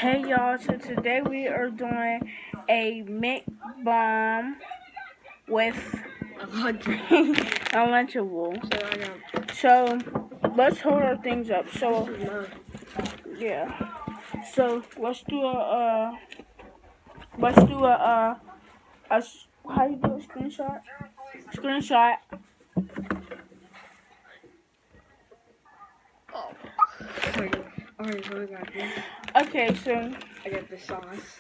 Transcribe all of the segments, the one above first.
Hey y'all, so today we are doing a mukbang with a Lunchable. So let's hold our things up. So yeah. So let's do a how you do a screenshot? Screenshot. Alright, so we got this. Okay, so I got the sauce.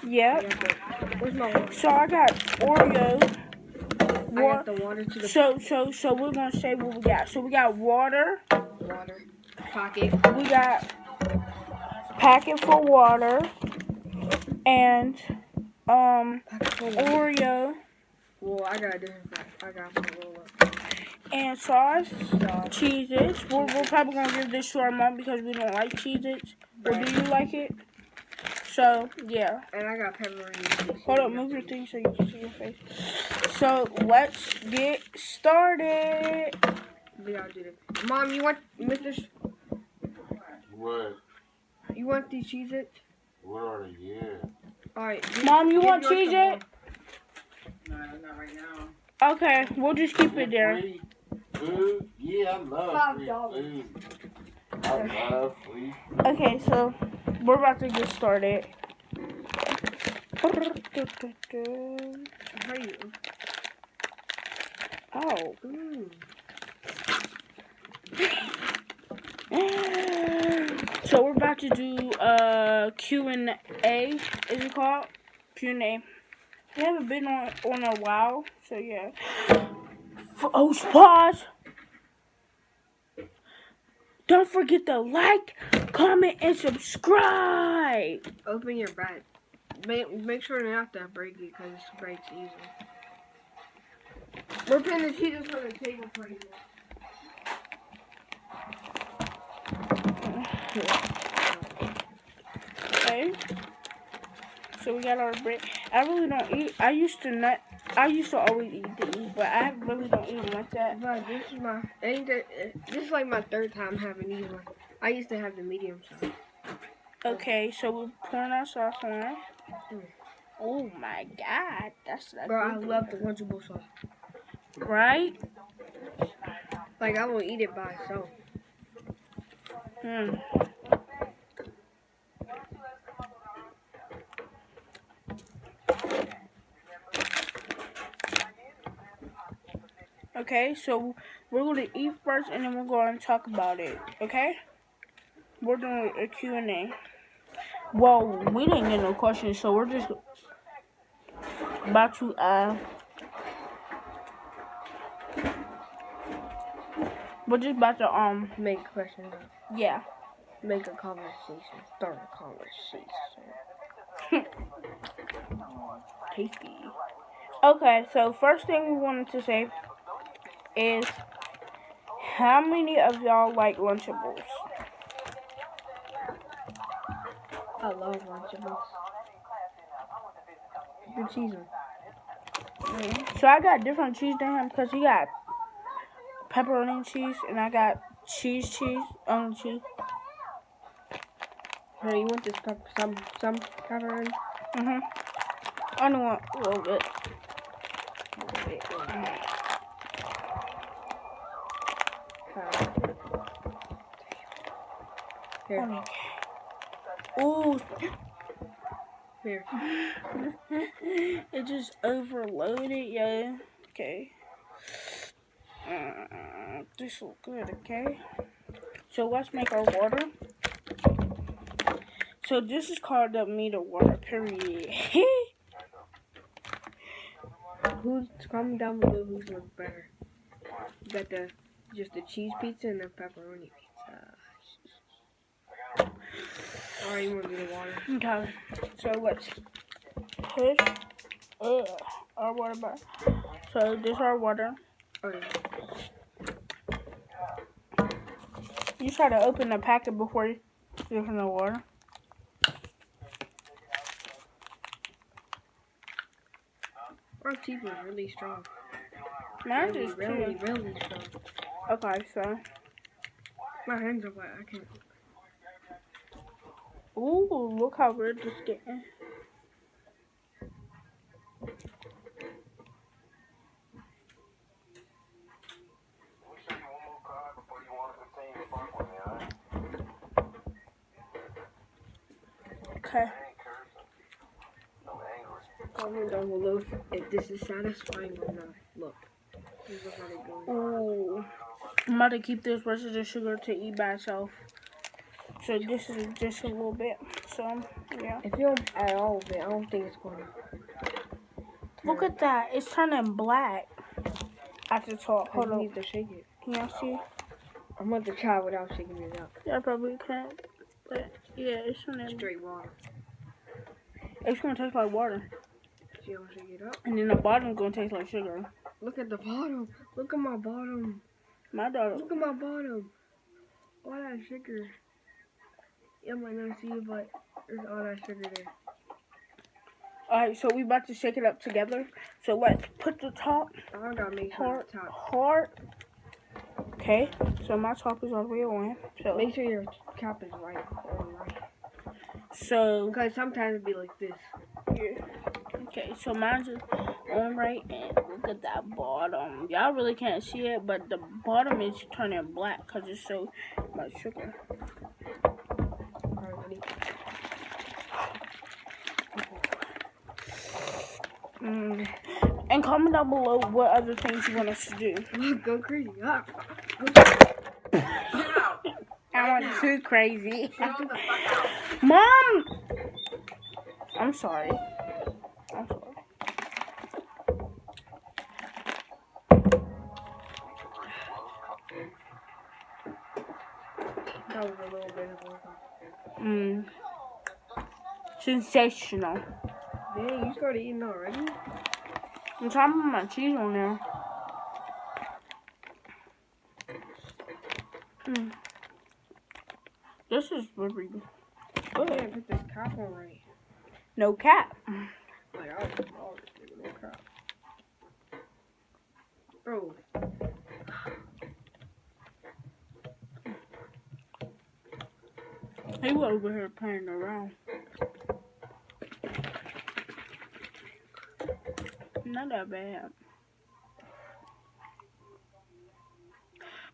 yeah. Where's my water? So I got Oreo. I got the water to the So we're gonna say what we got. So we got water. pocket. We got packet for water and Oreo. Well, I got a different pack. I got some roll and sauce. Cheez-Its. We're probably gonna give this to our mom because we don't like Cheez-Its. Or do you like it? So yeah. And I got pepperoni. Hold up, move your thing so you can see your face. So let's get started. We gotta do this. Mom, you want Mr. What? You want these Cheez-Its? What are they? Yeah. Alright. Mom, you want Cheez-It? No, not right now. Okay, we'll just keep it there. Free food? Yeah, I love free food. I love free food. Okay, so we're about to get started. How you? Oh. So we're about to do Q&A. Is it called Q&A? We haven't been on a while, so yeah. Pause. Don't forget to like, comment, and subscribe. Open your bag. Make sure not to break it because it breaks easily. We're putting the Cheetos on the table for you. Okay. So we got our bread. I really don't eat. I used to always eat these, but I really don't eat them like that. But this is like my third time having these ones. I used to have the medium size. Okay, so we're pouring our sauce on. Oh my god, that's like. Bro, I love the Lunchable sauce. Right? Like I will eat it by itself. Okay, so we're going to eat first and then we're going to talk about it, okay? We're doing a Q&A. Well, we didn't get no questions, so we're just about to, we're just about to, make questions. Yeah. Make a conversation. Start a conversation. Tasty. Okay, so first thing we wanted to say is how many of y'all like Lunchables? I love Lunchables. The cheese one. So I got different cheese than him because he got pepperoni cheese and I got cheese. Hey, you want this some pepperoni? I know a little bit. Here. Ooh. Here. It just overloaded, yeah. Okay. This looks good, okay? So let's make our water. So this is called the meter water, period. Comment down below whose one's better. You got just the cheese pizza and the pepperoni pizza. Alright, you want to do the water? Okay. So let's push our water back. So this is our water. Okay. You try to open the packet before you give him the water. Our teeth was really strong. Mine is really strong. Okay, so. My hands are wet. I can't. Ooh, look how we're just getting. Okay. Comment down below if this is satisfying or not. Look. This is how it goes. Ooh. I'm about to keep this rest of the sugar to eat by itself. So this is just a little bit. So, yeah. If you don't add all of it, I don't think it's gonna. Look at that. It's turning black at the top. Hold You on. need to shake it. Can y'all see? I'm going to try without shaking it up. Yeah, I probably can't. But, yeah, it's turning. Straight water. It's going to taste like water. See how I shake it up? And then the bottom's going to taste like sugar. Look at the bottom. Look at my bottom. My daughter. Look at my bottom. All that sugar. You might not see it, but there's all that sugar there. Alright, so we about to shake it up together. So let's put the top I gotta make sure the top. hard. Okay, so my top is already on. So Make sure your cap is right. So Because sometimes it'd be like this. yeah. Okay, so mine's is on right, and look at that bottom. Y'all really can't see it, but the bottom is turning black because it's so much sugar. Alright, ready? And comment down below what other things you want us to do. Go crazy. Ah. I want too crazy. Chill the fuck out. Mom! I'm sorry. I'm sorry. That was a little bit of work. Sensational. Dang, you started eating already? I'm trying to put my cheese on there. This is very good. I can't put this cap on right. No cap. Like, I was no cap. Bro. He was over here playing around. Not that bad.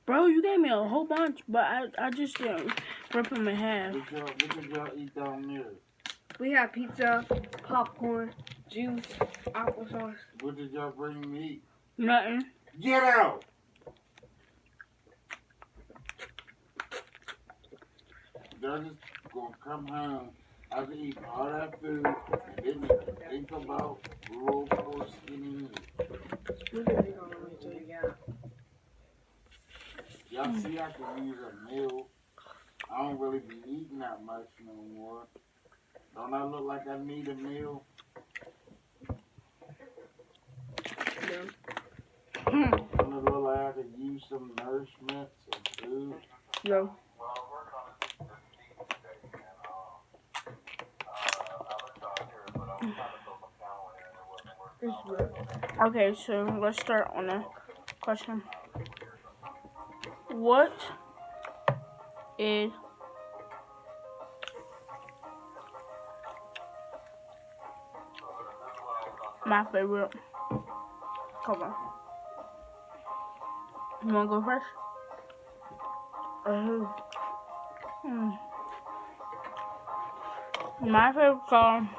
Bro, you gave me a whole bunch, but I just didn't rip them in half. What did y'all eat down there? We had pizza, popcorn, juice, applesauce. What did y'all bring me eat? Nothing. Get out! Y'all just gonna come home after eating all that food and then think about rural poor skinny me. Y'all see I can use a meal. I don't really be eating that much no more. Don't I look like I need a meal? No. Don't it look like I could use some nourishment, some food? No. It's good. Okay, so let's start on a question. What is my favorite color? You wanna go first? My favorite color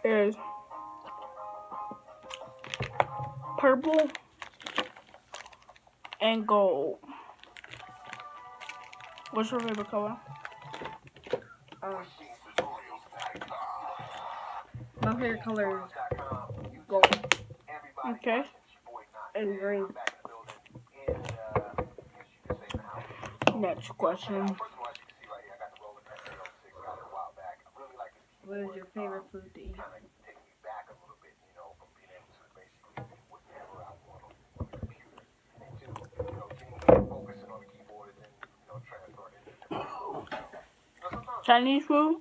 is purple and gold. What's your favorite color? My favorite color is gold Okay. and green. Next question. What is your favorite food to eat? Chinese food?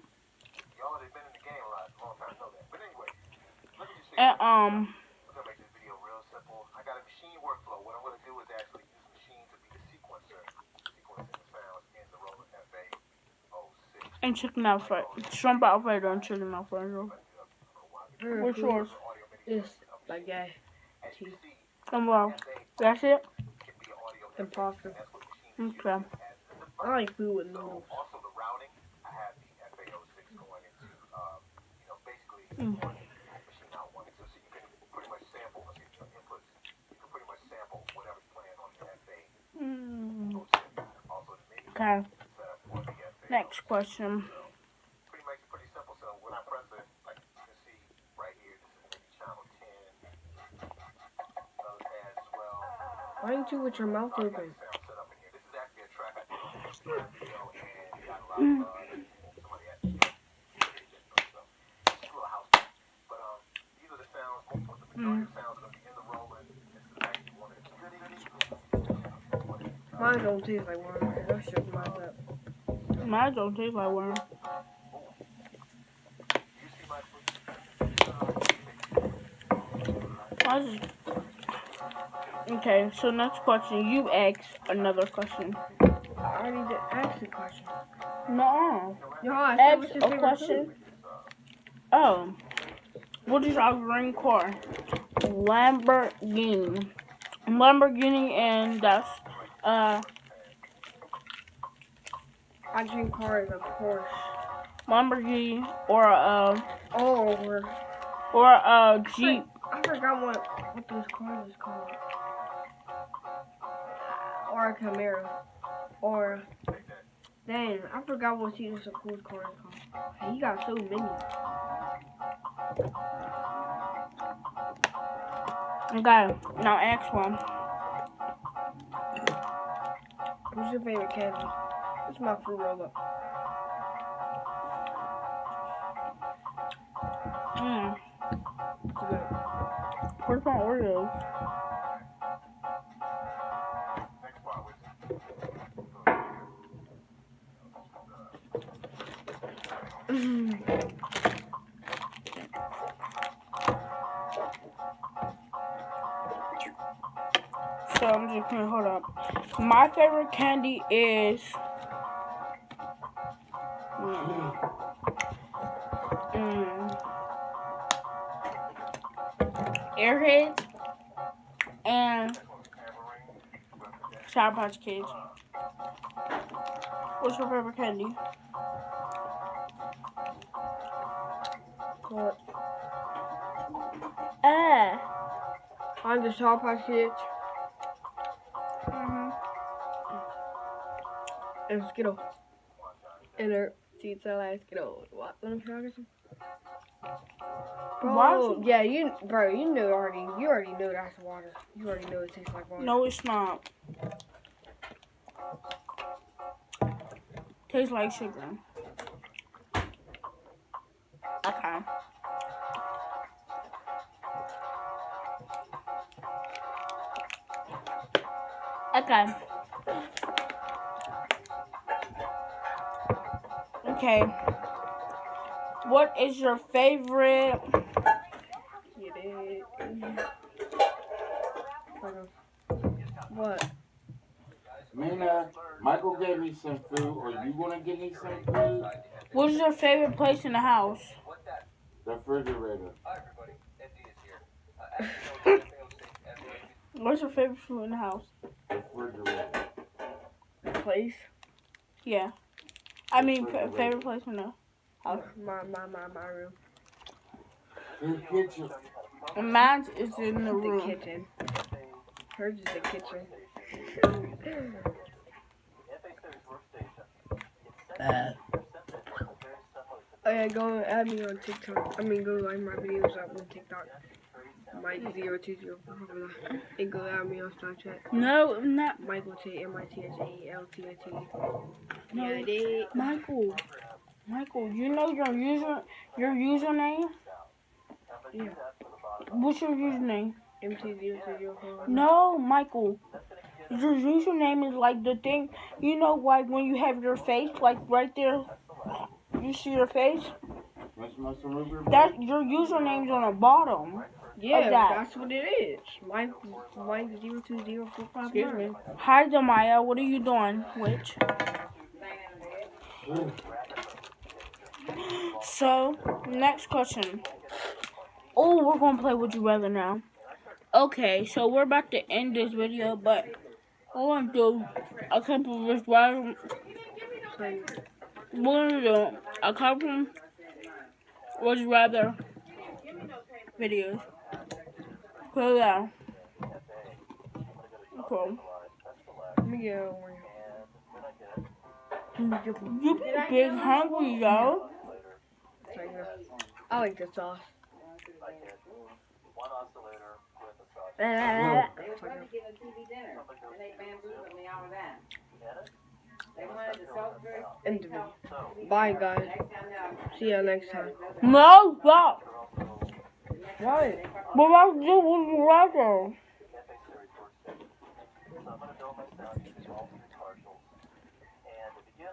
And And chicken Alfredo. Shrimp Alfredo and chicken Alfredo. What's yours? It's like that. Cheese And well, that's it? and pasta. Okay. I like food with noodles. Mm. Mm. Okay. Next question. Why ain't you with your mouth open? Mm. Mm. Mine don't taste like worm. That shit mine up. Mine don't taste like worm. Okay, so next question. You ask another question. I already did ask the question. No. No, I said Ask what's your a favorite question. food? Oh. What is our dream car? Lamborghini. Lamborghini, and that's My dream car is a Porsche. Lamborghini or a Jeep. I forgot what those cars is called. Or a Camaro. Or dang, I forgot what Caesar Cool's car is called. He got so many. Okay, now ask one. What's your favorite candy? It's my fruit roll up. It's good. Where's my Oreos? So I'm just gonna hold up. My favorite candy is Airheads and Sour Patch Kids. What's your favorite candy? What? I'm the Sour Patch Kids. And Skittle. And her teeth are like Skittle. What? Let me try some. Bro, yeah, you already know that's water. You already know it tastes like water. No, it's not. Tastes like sugar. Okay. Okay. What is your favorite? What? Mina, Michael gave me some food. Are you gonna give me some food? What is your favorite place in the house? The refrigerator. What's your favorite food in the house? The refrigerator. Place? Yeah. I mean, favorite place in the house. My room. The kitchen. And mine is in the room. The kitchen. Hers is the kitchen. Oh yeah, go add me on TikTok. Go like my videos up on TikTok. Mike020. And go add me on Snapchat. No, not Michael T MITHAELTIT. No, Yeah, I did. Michael, you know your username? Yeah. What's your username? MT020. No, Michael. Your username is like the thing, you know, like when you have your face, like right there, you see your face? That your username's on the bottom. Yeah, that. that's what it is. Mike 020459. Excuse me. Hi, Demaya. What are you doing? Which? So, next question. Oh, we're gonna play Would You Rather now. Okay, so we're about to end this video, but I want to do a couple of we're gonna do a couple Would You Rather videos. So yeah. Okay. Let me get one. You be big hungry, yo. I like the sauce. End the video. Bye, guys. See you next time. No, stop. What? What about Would You Rather?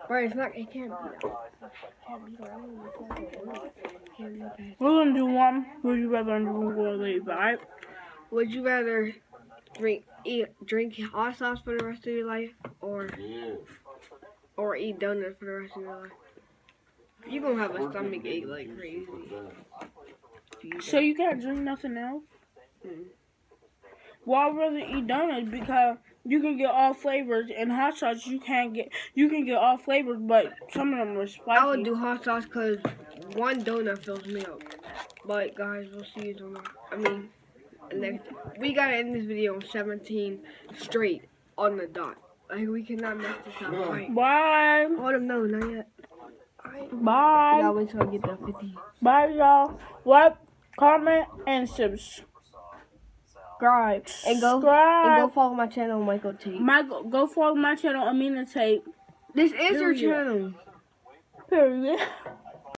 Right, it's not. It can't be. We're gonna do one Would You Rather and we're gonna leave, alright? Would you rather drink hot sauce for the rest of your life, Yeah. or eat donuts for the rest of your life? You're gonna have a stomach ache like crazy. So you can't drink nothing else? Mm. Well, I'd rather eat donuts because you can get all flavors, and hot sauce you can get all flavors, but some of them are spicy. I would do hot sauce because one donut fills me up. But guys, we'll see you tomorrow. Next. We gotta end this video on 17 straight on the dot. Like we cannot mess this up. Right. Bye. Hold up, no, not yet. Bye. We gotta wait till I get the 50. Bye, y'all. Like, comment, and subscribe. And go follow my channel, Michael Tate. Go follow my channel, Amina Tate. This is your Period. channel. Period.